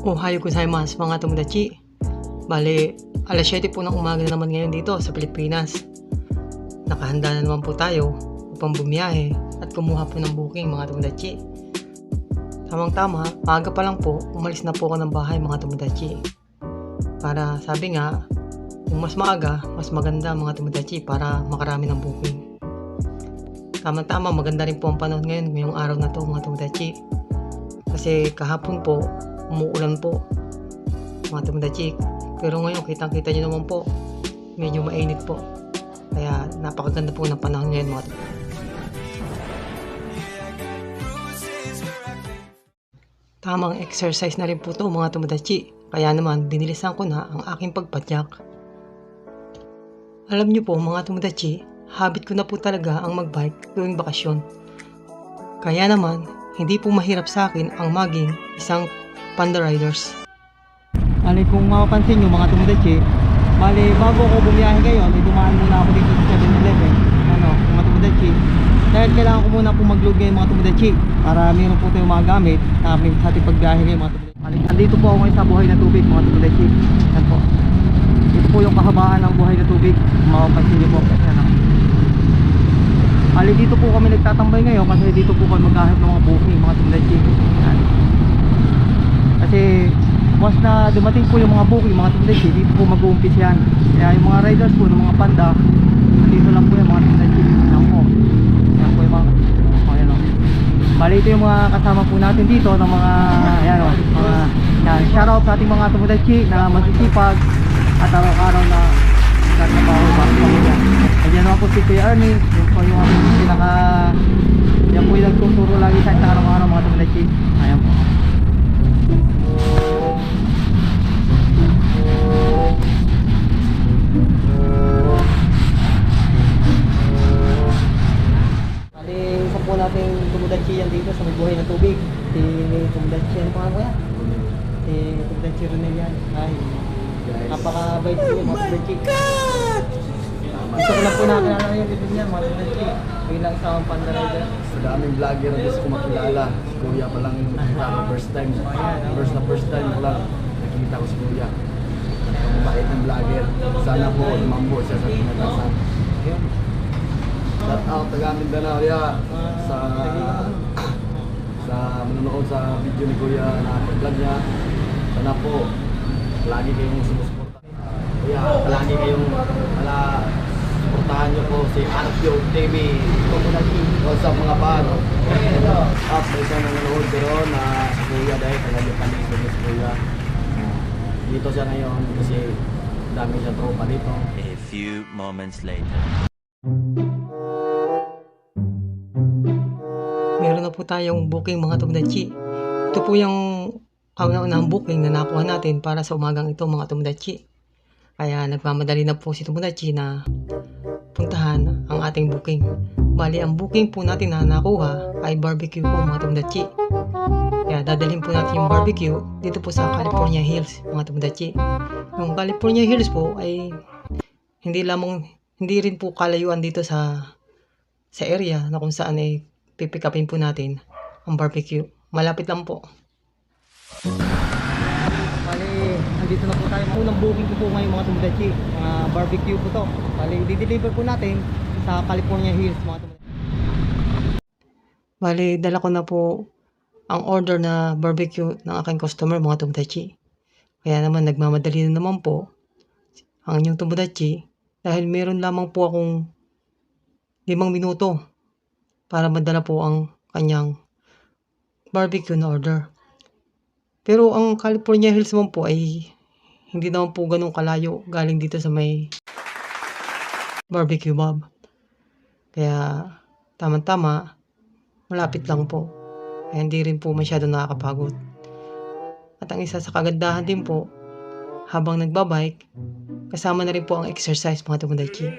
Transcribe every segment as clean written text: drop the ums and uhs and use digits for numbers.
Ohayo gozaimasu mga tomodachi. Bale, alas 7 po ng umaga na naman ngayon dito sa Pilipinas. Nakahanda na naman po tayo upang bumiyahe at kumuha po ng booking mga tomodachi. Tamang-tama, maaga pa lang po, umalis na po ako ng bahay mga tomodachi. Para sabi nga, kung mas maaga, mas maganda mga tomodachi para makarami ng booking. Tamang-tama, maganda rin po ang panahon ngayon ngayong araw na to mga tomodachi. Kasi kahapon po, umuulan po mga tomodachi. Pero ngayon, kitang-kita nyo naman po, medyo mainit po. Kaya napakaganda po ng panahon ngayon mga tomodachi. Tamang exercise na rin po to mga tomodachi. Kaya naman, dinilisan ko na ang aking pagpadyak. Alam nyo po mga tomodachi, habit ko na po talaga ang magbike tuwing bakasyon. Kaya naman, hindi po mahirap sa akin ang maging isang panda riders. Bali, kung mapapansin nyo mga tomodachi, bali bago ako bumiyahe ngayon, dumaan muna ako dito sa 7-Eleven. Mga tomodachi, dahil kailangan ko muna po mag-load ngayon mga tomodachi para meron po tayong mga gamit sa ating pagbiyahe ngayon mga tomodachi. Bali, andito po ako ngayon sa buhay na tubig mga tomodachi. Yan po. Ito po yung kahabaan ng buhay na tubig. Kung mapapansin nyo po. Yan o. Bali, dito po kami nagtatambay ngayon kasi dito po kami maghahanap ng mga booking mga tomodachi. Yan. Kasi once na dumating po yung mga booking mga tomodachi, dito po mag-uumpis yan. Kaya yung mga riders po ng mga panda, dito lang po yung mga tomodachi. Yan po. Yan po yung mga ayan o. Bali, ito yung mga kasama po natin dito ng mga ayan o, mga yan. Shoutout sa ating mga tomodachi na masisipag at araw-araw na nagtatrabaho para sa pamilya. Ayan naman po si Kuya Ernie. Yan po yung aming pinaka, yan po yung nagtuturo lagi sa araw-araw mga tomodachi. Ayan po. Bali, isa po natin tomodachi yan dito sa may buhay na tubig. Si tomodachi, ano pa kuya? Si tomodachi Ronel yan. Ay, napaka-bait po mga tomodachi. Gusto ko lang po nakakilala yung dito niya mga tomodachi. Bilang isang panda rider. Sa daming vlogger na gusto ko makilala. Si Kuya pa lang nakita ko first time. First time ko lang nakikita ko si Kuya. Ang mabait ng vlogger. Sana po lumambo siya sa pinaglasan. Shout out taga Mindanao ya sa manonood sa video ni Kuya na vlog niya. Sana po lagi kayong sumusuporta. Kuya, lagi kayong suportahan niyo po si Arpio TV. What's up mga pan? At may isang nanonood pero na si Kuya dahil taga Japan dito si Kuya. Dito siya ngayon kasi dami siya tropa dito. A few moments later. Meron na po tayong booking mga tomodachi. Ito po yung kauna-unahang booking na nakuha natin para sa umagang ito mga tomodachi. Kaya nagmamadali na po si tomodachi na puntahan ang ating booking. Bali, ang booking po natin na nakuha ay barbecue po mga tomodachi. Kaya dadalhin po natin yung barbecue dito po sa California Hills mga tomodachi. Yung California Hills po ay hindi rin po kalayuan dito sa area na kung saan ay pipick upin po natin ang barbecue. Malapit lang po. Bali, andito na po tayo. Unang booking ko po ngayon mga tomodachi. Mga barbecue po to. Bali, di-deliver po natin sa California Hills mga tomodachi. Bali, dala ko na po ang order na barbecue ng aking customer mga tomodachi. Kaya naman nagmamadali na naman po ang inyong tomodachi dahil meron lamang po akong 5 minuto para madala po ang kanyang barbecue na order. Pero ang California Hills naman po ay hindi naman po ganun kalayo galing dito sa may barbecue Bob. Kaya tama-tama, malapit lang po. Kaya hindi rin po masyado nakakapagod. At ang isa sa kagandahan din po, habang nagbabike, kasama na rin po ang exercise mga tomodachi.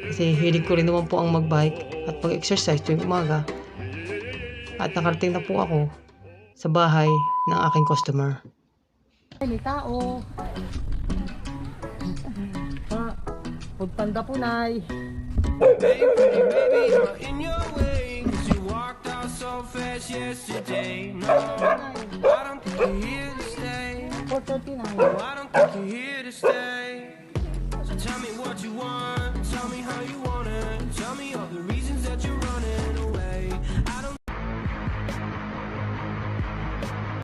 Kasi hilig ko rin naman po ang magbike at mag-exercise tuwing umaga. At nakarating na po ako sa bahay ng aking customer. Ay, may tao. Pagpanda po, Nay. fast yesterday. No, I don't think you're here to stay. 4:30 na. I don't think you're here to stay. So tell me what you want.